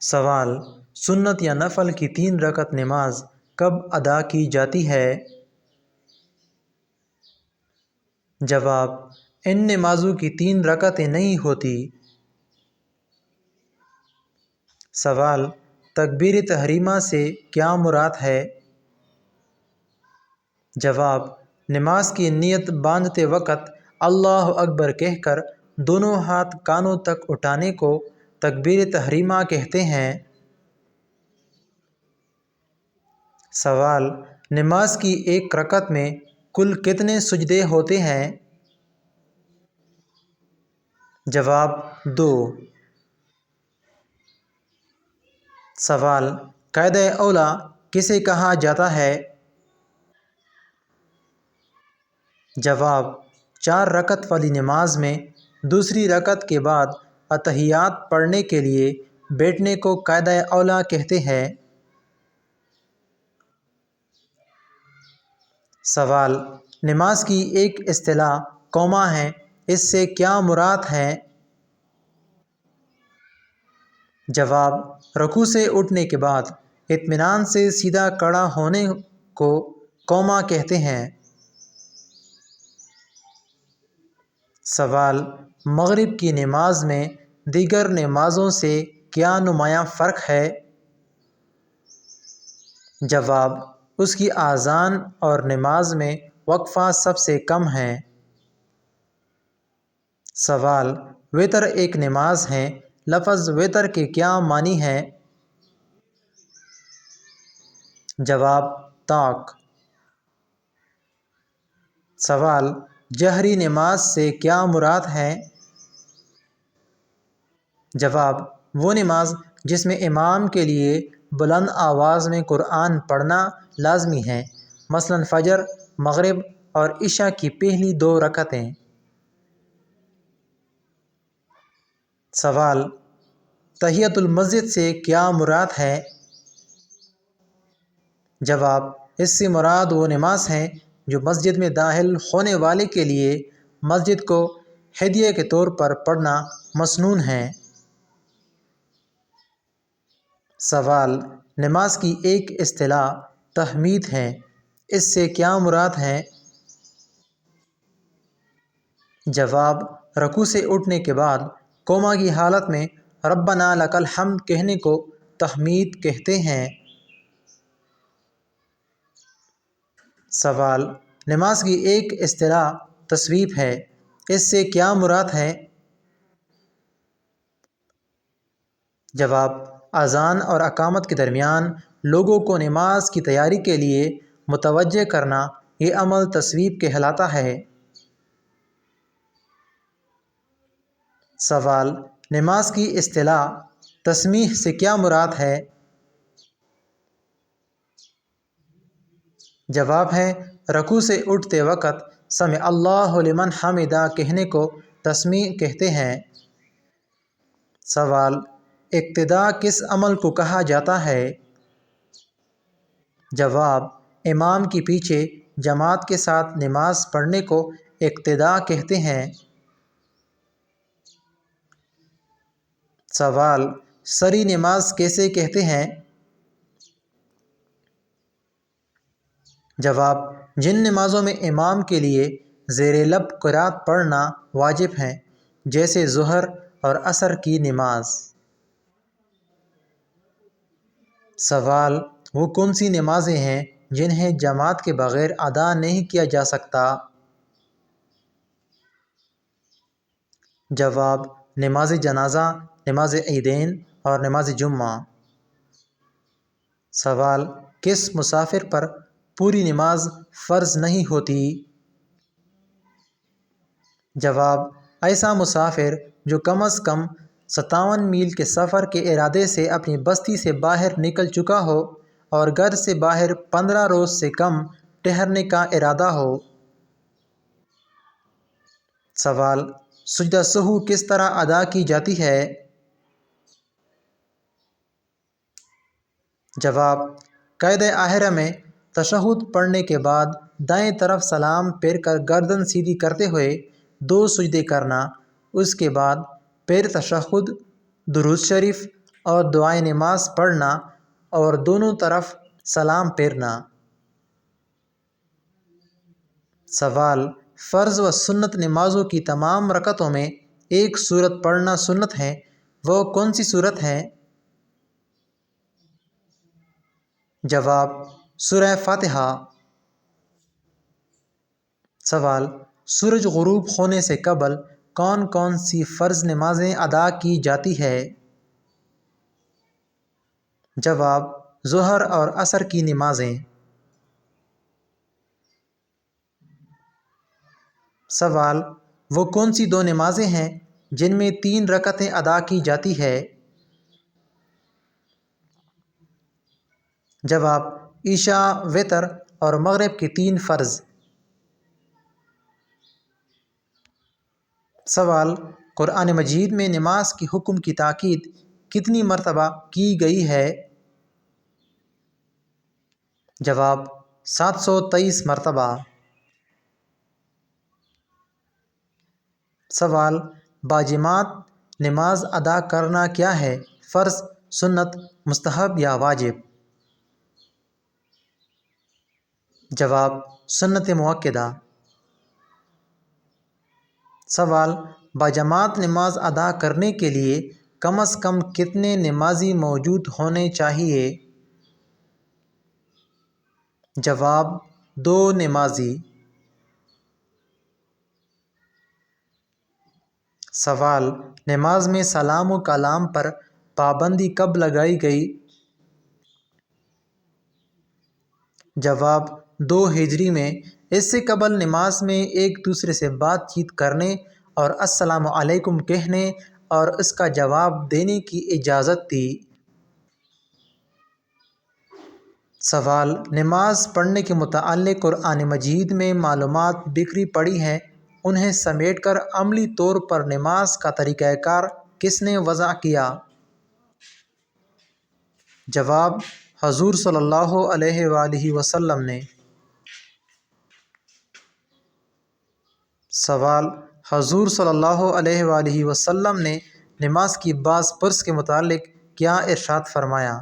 سوال: سنت یا نفل کی 3 رکعت نماز کب ادا کی جاتی ہے؟ جواب: ان نمازوں کی 3 رکعتیں نہیں ہوتی۔ سوال: تکبیر تحریمہ سے کیا مراد ہے؟ جواب: نماز کی نیت باندھتے وقت اللہ اکبر کہہ کر دونوں ہاتھ کانوں تک اٹھانے کو تکبیر تحریمہ کہتے ہیں۔ سوال: نماز کی 1 رکعت میں کل کتنے سجدے ہوتے ہیں؟ جواب: 2۔ سوال: قاعدہ اولیٰ کسے کہا جاتا ہے؟ جواب: 4 رکعت والی نماز میں دوسری رکعت کے بعد اتحیات پڑھنے کے لیے بیٹھنے کو قاعدہ اولیٰ کہتے ہیں۔ سوال: نماز کی ایک اصطلاح قوما ہے، اس سے کیا مراد ہے؟ جواب: رکوع سے اٹھنے کے بعد اطمینان سے سیدھا کھڑا ہونے کو قوما کہتے ہیں۔ سوال: مغرب کی نماز میں دیگر نمازوں سے کیا نمایاں فرق ہے؟ جواب: اس کی اذان اور نماز میں وقفہ سب سے کم ہے۔ سوال: وتر ایک نماز ہے، لفظ وتر کے کیا معنی ہے؟ جواب: طاق۔ سوال: جہری نماز سے کیا مراد ہے؟ جواب: وہ نماز جس میں امام کے لیے بلند آواز میں قرآن پڑھنا لازمی ہے، مثلاً فجر، مغرب اور عشاء کی پہلی 2 رکعتیں۔ سوال: تحیۃ المسجد سے کیا مراد ہے؟ جواب: اس سے مراد وہ نماز ہے جو مسجد میں داخل ہونے والے کے لیے مسجد کو ہدیہ کے طور پر پڑھنا مسنون ہے۔ سوال: نماز کی ایک اصطلاح تحمید ہے، اس سے کیا مراد ہے؟ جواب: رکوع سے اٹھنے کے بعد قوما کی حالت میں ربنا لک الحمد کہنے کو تحمید کہتے ہیں۔ سوال: نماز کی ایک اصطلاح تصویب ہے، اس سے کیا مراد ہے؟ جواب: اذان اور اقامت کے درمیان لوگوں کو نماز کی تیاری کے لیے متوجہ کرنا، یہ عمل تصویب کہلاتا ہے۔ سوال: نماز کی اصطلاح تسمیع سے کیا مراد ہے؟ جواب ہے: رکوع سے اٹھتے وقت سمع اللہ لمن حمدہ کہنے کو تسمیع کہتے ہیں۔ سوال: اقتداء کس عمل کو کہا جاتا ہے؟ جواب: امام کے پیچھے جماعت کے ساتھ نماز پڑھنے کو اقتداء کہتے ہیں۔ سوال: سری نماز کیسے کہتے ہیں؟ جواب: جن نمازوں میں امام کے لیے زیر لب قرأت پڑھنا واجب ہے، جیسے ظہر اور عصر کی نماز۔ سوال: وہ کون سی نمازیں ہیں جنہیں جماعت کے بغیر ادا نہیں کیا جا سکتا؟ جواب: نماز جنازہ، نماز عیدین اور نماز جمعہ۔ سوال: کس مسافر پر پوری نماز فرض نہیں ہوتی؟ جواب: ایسا مسافر جو کم از کم 57 میل کے سفر کے ارادے سے اپنی بستی سے باہر نکل چکا ہو اور گھر سے باہر 15 روز سے کم ٹھہرنے کا ارادہ ہو۔ سوال: سجدہ سہو کس طرح ادا کی جاتی ہے؟ جواب: قاعدہ احرہ میں تشہد پڑھنے کے بعد دائیں طرف سلام پھیر کر گردن سیدھی کرتے ہوئے 2 سجدے کرنا، اس کے بعد پھر تشہد، درود شریف اور دعائیں نماز پڑھنا اور دونوں طرف سلام پھیرنا۔ سوال: فرض و سنت نمازوں کی تمام رکعتوں میں ایک سورت پڑھنا سنت ہے، وہ کون سی سورت ہے؟ جواب: سورہ فاتحہ۔ سوال: سورج غروب ہونے سے قبل کون کون سی فرض نمازیں ادا کی جاتی ہے؟ جواب: ظہر اور عصر کی نمازیں۔ سوال: وہ کون سی دو نمازیں ہیں جن میں 3 رکعتیں ادا کی جاتی ہے؟ جواب: عشاء، وتر اور مغرب کے 3 فرض۔ سوال: قرآن مجید میں نماز کے حکم کی تاکید کتنی مرتبہ کی گئی ہے؟ جواب: 723 مرتبہ۔ سوال: باجماعت نماز ادا کرنا کیا ہے، فرض، سنت، مستحب یا واجب؟ جواب: سنت مؤکدہ۔ سوال: باجماعت نماز ادا کرنے کے لیے کم از کم کتنے نمازی موجود ہونے چاہیے؟ جواب: 2 نمازی۔ سوال: نماز میں سلام و کلام پر پابندی کب لگائی گئی؟ جواب: 2 ہجری میں۔ اس سے قبل نماز میں ایک دوسرے سے بات چیت کرنے اور السلام علیکم کہنے اور اس کا جواب دینے کی اجازت تھی۔ سوال: نماز پڑھنے کے متعلق قرآن مجید میں معلومات بکھری پڑی ہیں، انہیں سمیٹ کر عملی طور پر نماز کا طریقہ کار کس نے وضع کیا؟ جواب: حضور صلی اللہ علیہ وآلہ وسلم نے۔ سوال: حضور صلی اللہ علیہ وآلہ وسلم نے نماز کی باز پرس کے متعلق کیا ارشاد فرمایا؟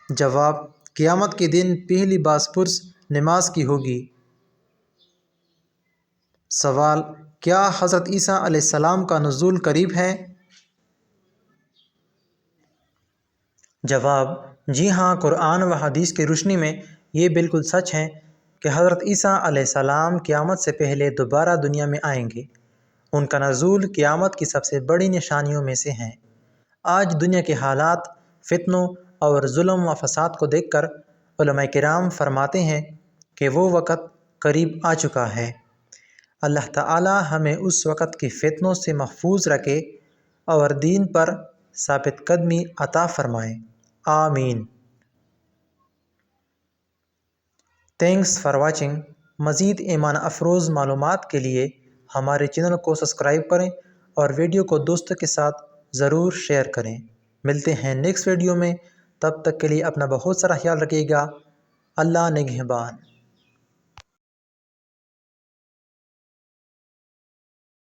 جواب: قیامت کے دن پہلی باز پرس نماز کی ہوگی۔ سوال: کیا حضرت عیسیٰ علیہ السلام کا نزول قریب ہے؟ جواب: جی ہاں، قرآن و حدیث کی روشنی میں یہ بالکل سچ ہے کہ حضرت عیسیٰ علیہ السلام قیامت سے پہلے دوبارہ دنیا میں آئیں گے۔ ان کا نزول قیامت کی سب سے بڑی نشانیوں میں سے ہے۔ آج دنیا کے حالات، فتنوں اور ظلم و فساد کو دیکھ کر علماء کرام فرماتے ہیں کہ وہ وقت قریب آ چکا ہے۔ اللہ تعالی ہمیں اس وقت کے فتنوں سے محفوظ رکھے اور دین پر ثابت قدمی عطا فرمائے، آمین۔ Thanks for watching. مزید ایمان افروز معلومات کے لیے ہمارے چینل کو سبسکرائب کریں اور ویڈیو کو دوستوں کے ساتھ ضرور شیئر کریں۔ ملتے ہیں نیکسٹ ویڈیو میں، تب تک کے لیے اپنا بہت سارا خیال رکھیے گا۔ اللہ نگہبان۔